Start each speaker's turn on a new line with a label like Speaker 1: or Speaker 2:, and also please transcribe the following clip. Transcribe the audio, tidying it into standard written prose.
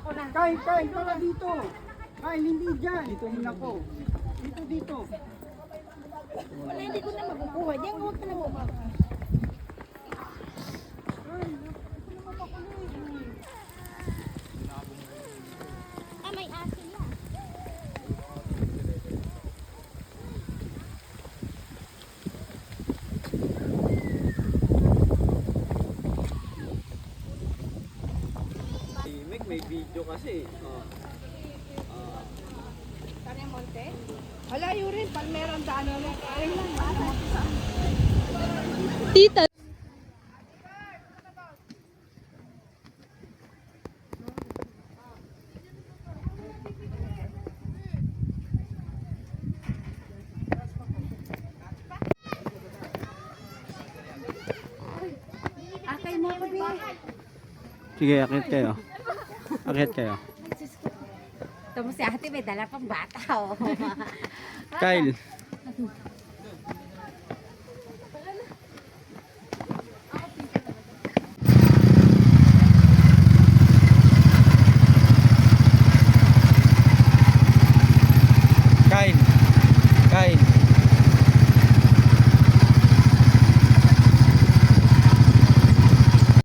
Speaker 1: ako na.
Speaker 2: Kyle, para dito. Kyle, hindi dyan. Dito ako. Dito.
Speaker 1: Wala, hindi ko na makukuha. Diyan, huwag ka na bumaba. May asin na.
Speaker 2: May video kasi.
Speaker 1: Saan yung monte? Malayo rin. Palmeron sa ano na. Ayun lang.
Speaker 3: Tita.
Speaker 1: Akay mo ko din.
Speaker 2: Sige, akit kayo. Akit kayo.
Speaker 1: Ito mo si ate may dala pang bata. Oh.
Speaker 2: Kyle.